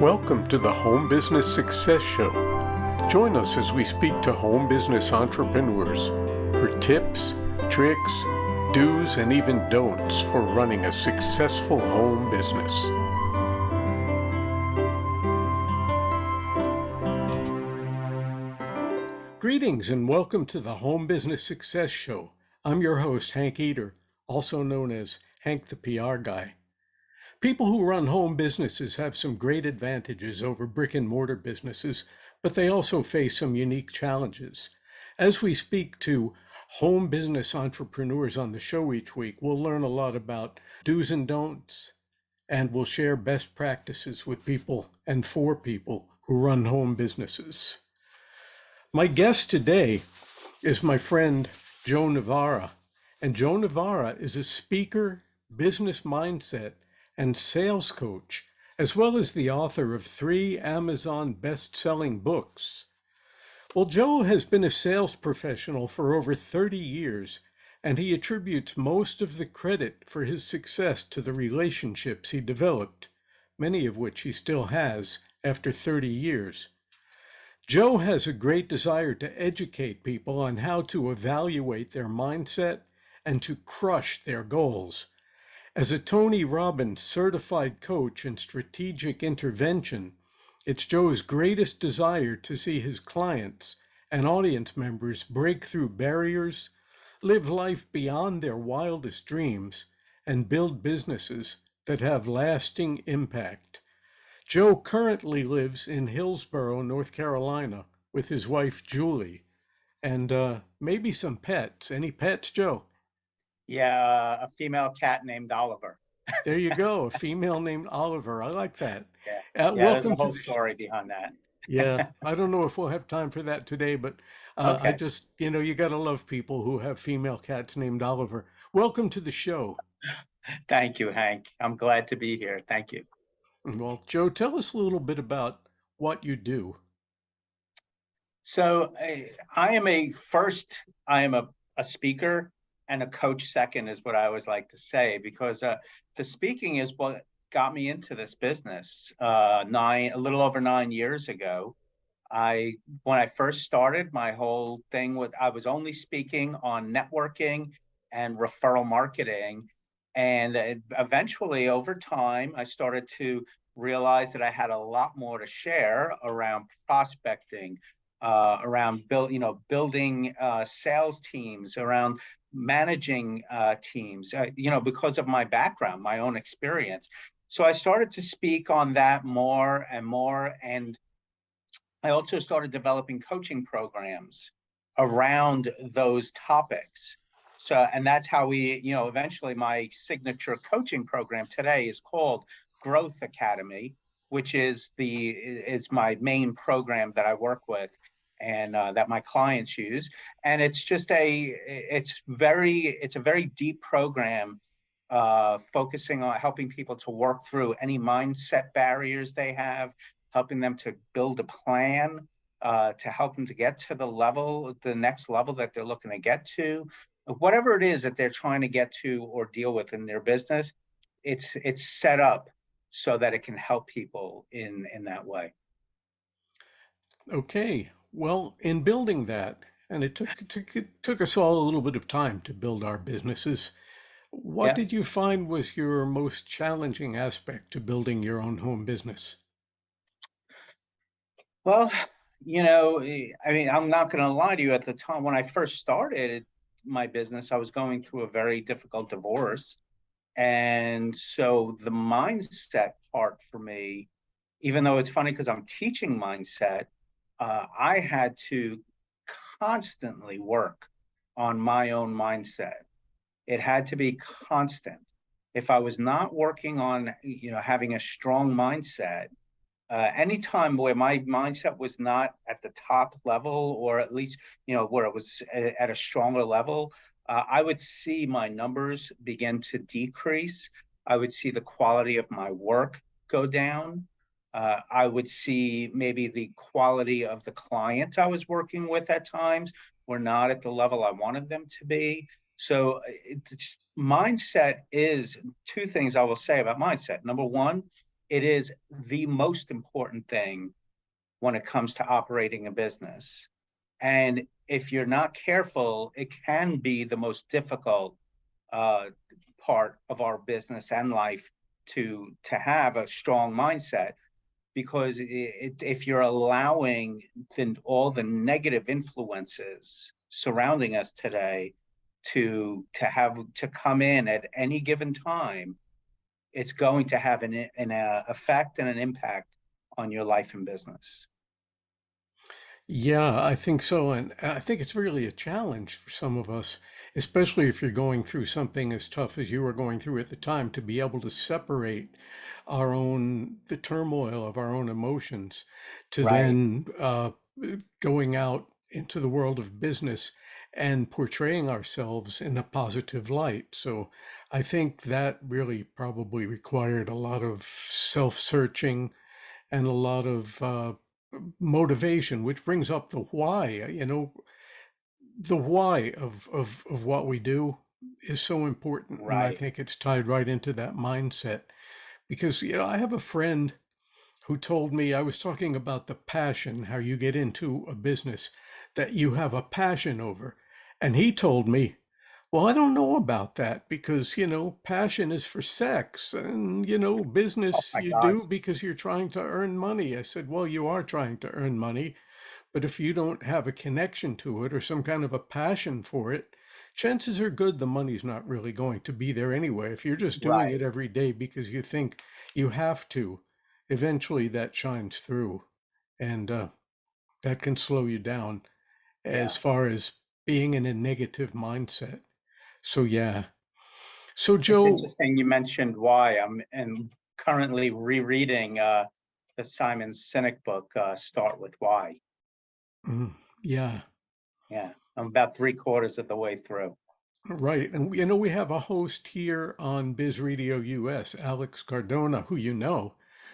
Welcome to the Home Business Success Show. Join us as we speak to home business entrepreneurs for tips, tricks, do's, and even don'ts for running a successful home business. Greetings and welcome to the Home Business Success Show. I'm your host, Hank Eder, also known as Hank the PR Guy. People who run home businesses have some great advantages over brick and mortar businesses, but they also face some unique challenges. As we speak to home business entrepreneurs on the show each week, we'll learn a lot about do's and don'ts, and we'll share best practices with people and for people who run home businesses. My guest today is my friend Joe Novara, and Joe Novara is a speaker, business mindset, and sales coach, as well as the author of 3 Amazon best-selling books. Well, Joe has been a sales professional for over 30 years, and he attributes most of the credit for his success to the relationships he developed, many of which he still has after 30 years. Joe has a great desire to educate people on how to evaluate their mindset and to crush their goals. As a Tony Robbins certified coach in strategic intervention, it's Joe's greatest desire to see his clients and audience members break through barriers, live life beyond their wildest dreams, and build businesses that have lasting impact. Joe currently lives in Hillsborough, North Carolina, with his wife, Julie, and maybe some pets. Any pets, Joe? Yeah, a female cat named Oliver. There you go, a female named Oliver. I like that. There's Welcome a whole to story behind that. Yeah, I don't know if we'll have time for that today, but I Okay. just, you got to love people who have female cats named Oliver. Welcome to the show. Thank you, Hank. I'm glad to be here. Thank you. Well, Joe, tell us a little bit about what you do. So I am a speaker and a coach second is what I always like to say, because the speaking is what got me into this business a little over 9 years ago. When I first started, my whole thing was I was only speaking on networking and referral marketing. And eventually, over time, I started to realize that I had a lot more to share around prospecting, around building sales teams, around managing teams, because of my background, my own experience. So I started to speak on that more and more. And I also started developing coaching programs around those topics. So, and that's how eventually my signature coaching program today is called Growth Academy, which is my main program that I work with and that my clients use. And it's a very deep program focusing on helping people to work through any mindset barriers they have, helping them to build a plan to help them to get to the next level that they're looking to get to. Whatever it is that they're trying to get to or deal with in their business, it's set up so that it can help people in that way. Okay, well, in building that, and it took us all a little bit of time to build our businesses. What did you Yes. find was your most challenging aspect to building your own home business? Well, I mean, I'm not going to lie to you. At the time when I first started my business, I was going through a very difficult divorce. And so the mindset part for me, even though it's funny because I'm teaching mindset, I had to constantly work on my own mindset. It had to be constant. If I was not working on, having a strong mindset, anytime where my mindset was not at the top level, or at least, where it was at a stronger level, I would see my numbers begin to decrease. I would see the quality of my work go down. I would see maybe the quality of the clients I was working with at times were not at the level I wanted them to be. So mindset is two things I will say about mindset. Number one, it is the most important thing when it comes to operating a business. And if you're not careful, it can be the most difficult uh, part of our business and life to have a strong mindset, because if you're allowing all the negative influences surrounding us today to come in at any given time, it's going to have an effect and an impact on your life and business. Yeah, I think so. And I think it's really a challenge for some of us, especially if you're going through something as tough as you were going through at the time, to be able to separate the turmoil of our own emotions to Right. then going out into the world of business and portraying ourselves in a positive light. So I think that really probably required a lot of self-searching and a lot of motivation, which brings up the why. The why of what we do is so important. And I Right. think it's tied right into that mindset. Because, I have a friend who told me, I was talking about the passion, how you get into a business that you have a passion over. And he told me, well, I don't know about that because, passion is for sex and, Oh business my you gosh. do because you're trying to earn money. I said, well, you are trying to earn money, but if you don't have a connection to it or some kind of a passion for it, chances are good the money's not really going to be there anyway. If you're just doing it Right. every day because you think you have to, eventually that shines through. And that can slow you down as Yeah. far as being in a negative mindset. So, yeah. So, It's Joe, interesting you mentioned why. I'm currently rereading the Simon Sinek book, Start With Why. mm, yeah, Yeah. I'm about three-quarters of the way through. right. And, we have a host here on Biz Radio US, Alex Cardona, who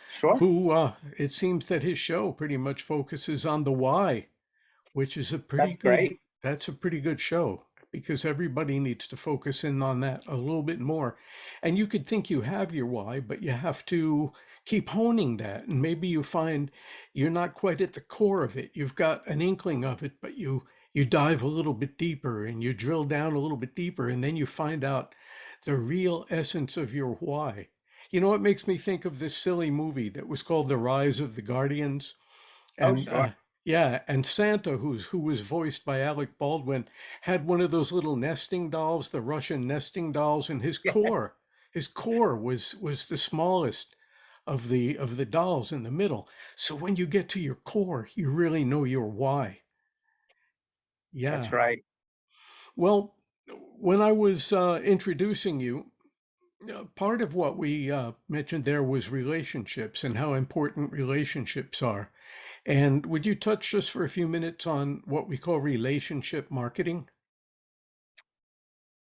Sure. who it seems that his show pretty much focuses on the why, which is That's great. that's a pretty good show because everybody needs to focus in on that a little bit more. And you could think you have your why, but you have to keep honing that. And maybe you find you're not quite at the core of it. You've got an inkling of it, but you dive a little bit deeper and you drill down a little bit deeper, and then you find out the real essence of your why. It makes me think of this silly movie that was called The Rise of the Guardians. Oh, And sure. yeah, and Santa, who was voiced by Alec Baldwin, had one of those little nesting dolls, the Russian nesting dolls, and Yeah, his core was the smallest of the dolls in the middle. So when you get to your core, you really know your why. that's Yeah. right. Well, when I was introducing you, part of what we mentioned there was relationships and how important relationships are. And would you touch just for a few minutes on what we call relationship marketing?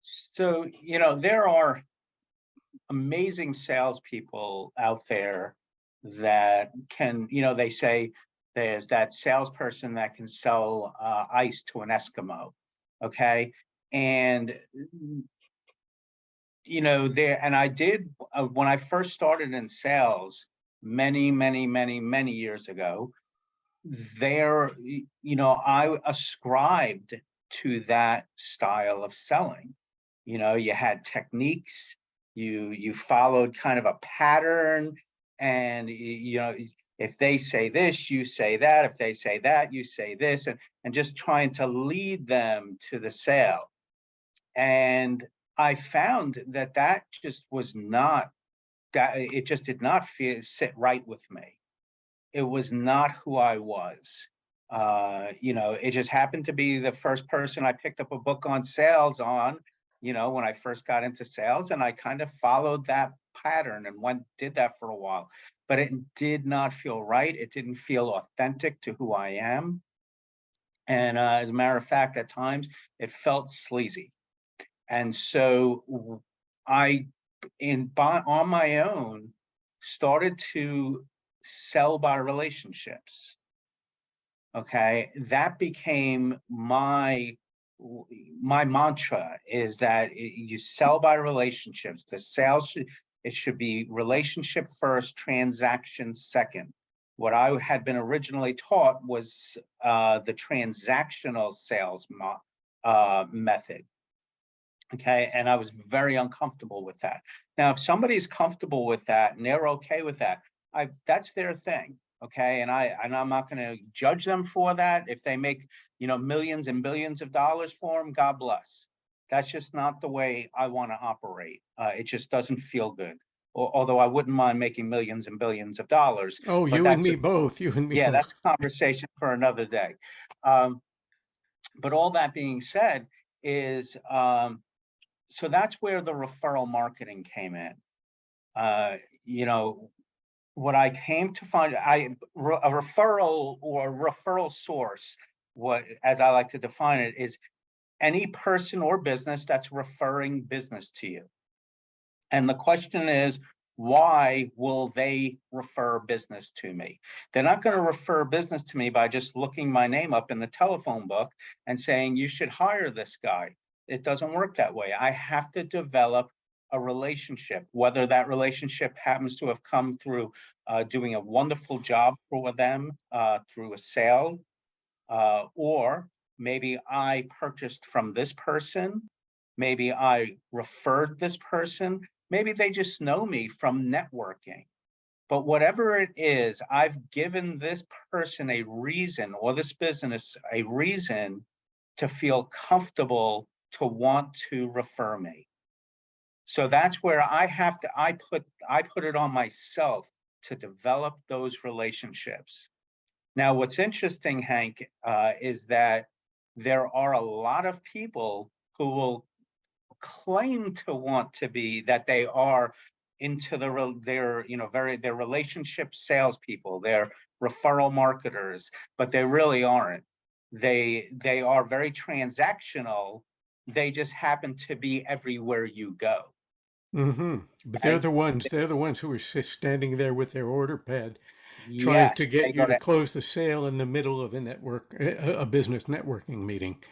So, there are amazing salespeople out there that can, they say there's that salesperson that can sell ice to an Eskimo. Okay. And, and I did, when I first started in sales many, many, many, many years ago, I ascribed to that style of selling. You had techniques, you followed kind of a pattern, and if they say this, you say that. If they say that, you say this, and just trying to lead them to the sale. And I found that just was not that it just did not sit right with me. It was not who I was. It just happened to be the first person I picked up a book on sales on, when I first got into sales, and I kind of followed that pattern and did that for a while. But it did not feel right. It didn't feel authentic to who I am. And as a matter of fact, at times it felt sleazy. And so I, on my own, started to sell by relationships. Okay, that became my mantra, is that you sell by relationships. The sales It should be relationship first, transaction second. What I had been originally taught was the transactional sales method. Okay, and I was very uncomfortable with that. Now, if somebody's comfortable with that and they're okay with that, that's their thing. Okay, and I'm not going to judge them for that. If they make millions and billions of dollars for them, God bless. That's just not the way I want to operate. It just doesn't feel good. Although I wouldn't mind making millions and billions of dollars. Oh, But you and me both. You and me yeah, both. that's a conversation for another day. But all that being said is, so that's where the referral marketing came in. What I came to find, a referral or referral source, what as I like to define it, is any person or business that's referring business to you. And the question is, why will they refer business to me? They're not going to refer business to me by just looking my name up in the telephone book and saying, you should hire this guy. It doesn't work that way. I have to develop a relationship, whether that relationship happens to have come through doing a wonderful job for them through a sale, or maybe I purchased from this person, maybe I referred this person, maybe they just know me from networking. But whatever it is, I've given this person a reason, or this business a reason, to feel comfortable to want to refer me. So that's where I put it on myself to develop those relationships. Now, what's interesting, Hank, is that there are a lot of people who will claim to want to be, that they are into their relationship salespeople, they're referral marketers, but they really aren't. They are very transactional. They just happen to be everywhere you go. Mm-hmm. But Okay? they're the ones who are standing there with their order pad trying Yes, to they get you go to to close the sale in the middle of a business networking meeting.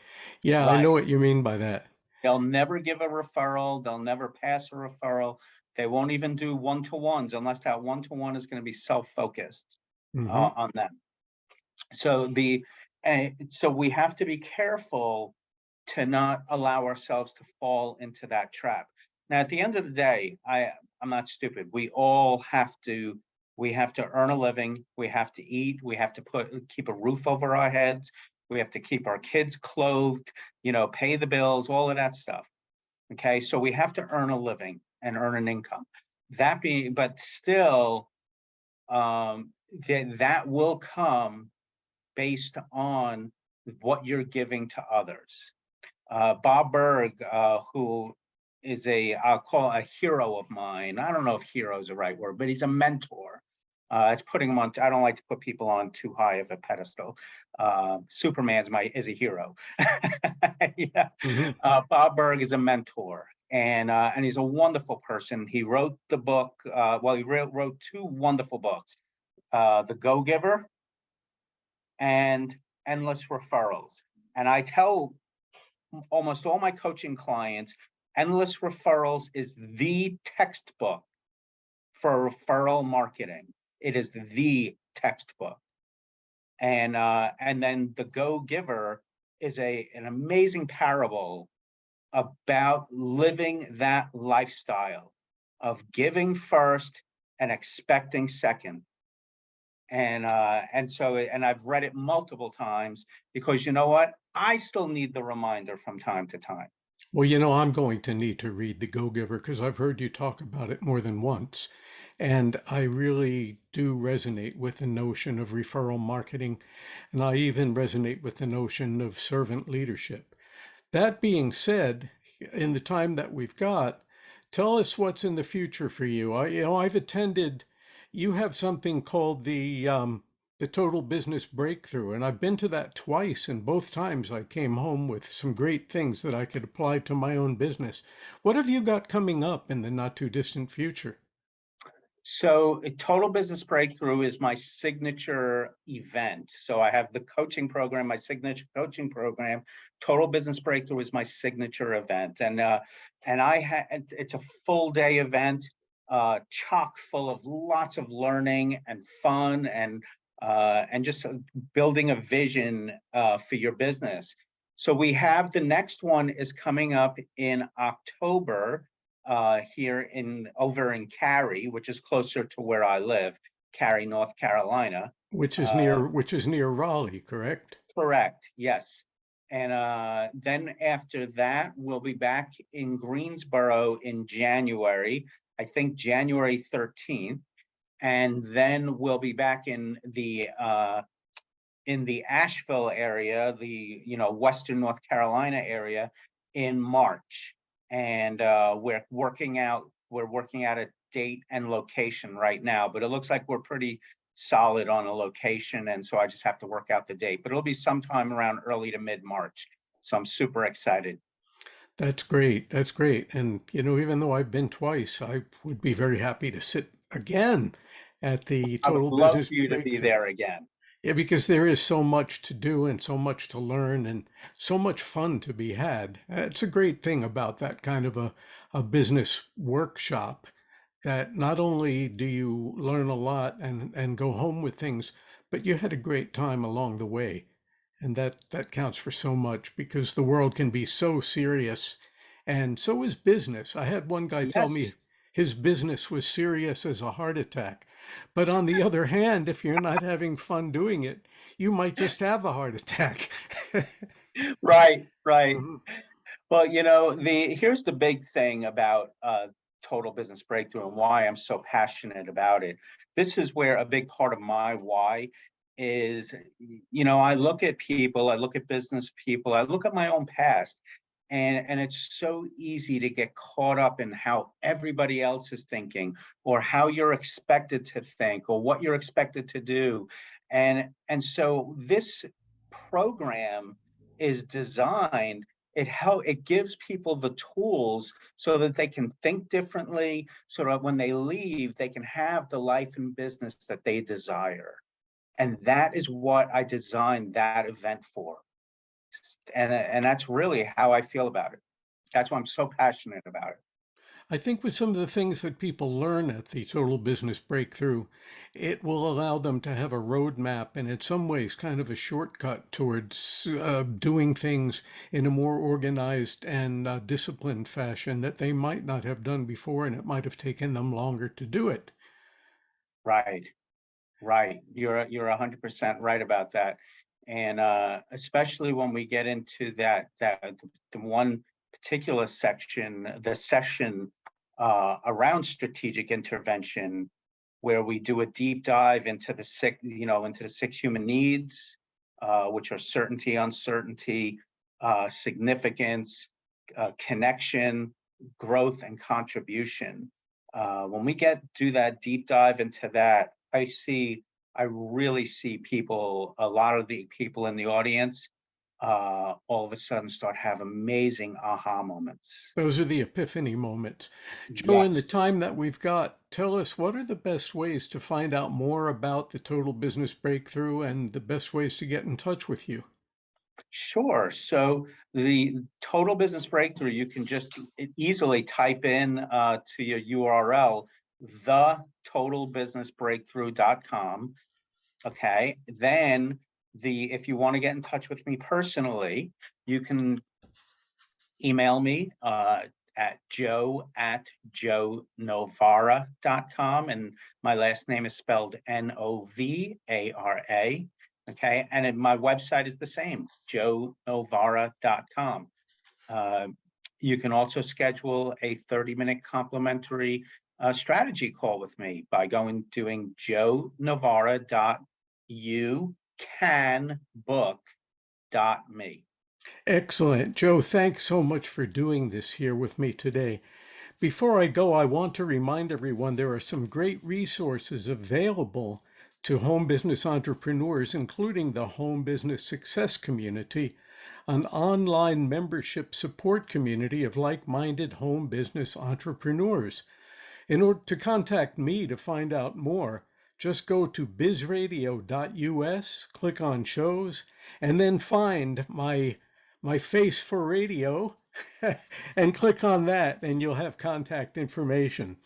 Yeah, I right. know what you mean by that. They'll never give a referral. They'll never pass a referral. They won't even do one-to-ones unless that one-to-one is going to be self-focused Mm-hmm. on them. So so we have to be careful to not allow ourselves to fall into that trap. Now, at the end of the day, I'm not stupid. We have to earn a living. We have to eat. We have to keep a roof over our heads. We have to keep our kids clothed, pay the bills, all of that stuff. Okay, so we have to earn a living and earn an income. But still, that will come based on what you're giving to others. Bob Berg, who is I'll call a hero of mine. I don't know if hero is the right word, but he's a mentor. It's putting him on. I don't like to put people on too high of a pedestal. Superman's is a hero. Yeah. Mm-hmm. Bob Berg is a mentor, and he's a wonderful person. He wrote the book. He wrote two wonderful books, The Go Giver and Endless Referrals. And I tell almost all my coaching clients, Endless Referrals is the textbook for referral marketing. It is the textbook. And then The Go Giver is an amazing parable about living that lifestyle of giving first and expecting second. And I've read it multiple times because you know what? I still need the reminder from time to time. Well, I'm going to need to read The Go-Giver because I've heard you talk about it more than once. And I really do resonate with the notion of referral marketing. And I even resonate with the notion of servant leadership. That being said, in the time that we've got, tell us what's in the future for you. I've attended, you have something called the Total Business Breakthrough, and I've been to that twice, and both times I came home with some great things that I could apply to my own business. What have you got coming up in the not too distant future? So a Total Business Breakthrough is my signature event. So I have the coaching program, my signature coaching program. Total Business Breakthrough is my signature event. And it's a full day event. chock full of lots of learning and fun and just building a vision for your business. So we have the next one is coming up in October here in over in Cary, which is closer to where I live, Cary, North Carolina. Uh, which is near Raleigh, correct? Correct, yes. And then after that, we'll be back in Greensboro in January, I think January 13th. And then we'll be back in the Asheville area, the Western North Carolina area in March. And we're working out a date and location right now, but it looks like we're pretty solid on a location, and so I just have to work out the date. But it'll be sometime around early to mid March. So I'm super excited. That's great. That's great. And, even though I've been twice, I would be very happy to sit again at the I would Total love Business for you to be Breakthrough. there again. Yeah, because there is so much to do and so much to learn and so much fun to be had. It's a great thing about that kind of a business workshop that not only do you learn a lot and go home with things, but you had a great time along the way. And that counts for so much because the world can be so serious and so is business. I had one guy tell Yes. me his business was serious as a heart attack. But on the other hand, if you're not having fun doing it, you might just have a heart attack. Right, right. Mhm. Well, the here's the big thing about total business breakthrough and why I'm so passionate about it. This is where a big part of my why is, I look at people, I look at business people, I look at my own past, and it's so easy to get caught up in how everybody else is thinking or how you're expected to think or what you're expected to do. And so this program is designed, it gives people the tools so that they can think differently, so that when they leave they can have the life and business that they desire. And that is what I designed that event for. And that's really how I feel about it. That's why I'm so passionate about it. I think with some of the things that people learn at the Total Business Breakthrough, it will allow them to have a roadmap and, in some ways, kind of a shortcut towards doing things in a more organized and disciplined fashion that they might not have done before, and it might have taken them longer to do it. Right, right. You're 100% right about that. And especially when we get into that the one particular section, the session around strategic intervention, where we do a deep dive into into the six human needs, which are certainty, uncertainty, significance, connection, growth, and contribution. When we do that deep dive into that, I really see people, a lot of the people in the audience, all of a sudden start have amazing aha moments. Those are the epiphany moments. Joe, in the Yes. time that we've got, tell us what are the best ways to find out more about the Total Business Breakthrough and the best ways to get in touch with you? Sure. So the total business breakthrough, you can just easily type in to your URL, thetotalbusinessbreakthrough.com. Okay. Then if you want to get in touch with me personally, you can email me at joe@joenovara.com. And my last name is spelled Novara. Okay. And my website is the same, joenovara.com. Uh, you can also schedule a 30-minute complimentary strategy call with me by doing joenovara.youcanbook.me. Excellent. Joe, thanks so much for doing this here with me today. Before I go, I want to remind everyone there are some great resources available to home business entrepreneurs, including the Home Business Success Community, an online membership support community of like-minded home business entrepreneurs. In order to contact me to find out more, just go to bizradio.us, click on shows, and then find my face for radio and click on that and you'll have contact information.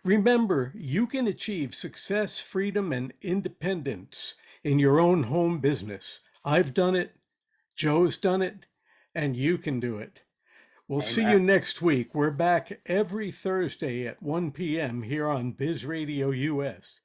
Remember, you can achieve success, freedom, and independence in your own home business. I've done it, Joe's done it, and you can do it. We'll see you Amen. next week. We're back every Thursday at 1 p.m. here on BIZ Radio US.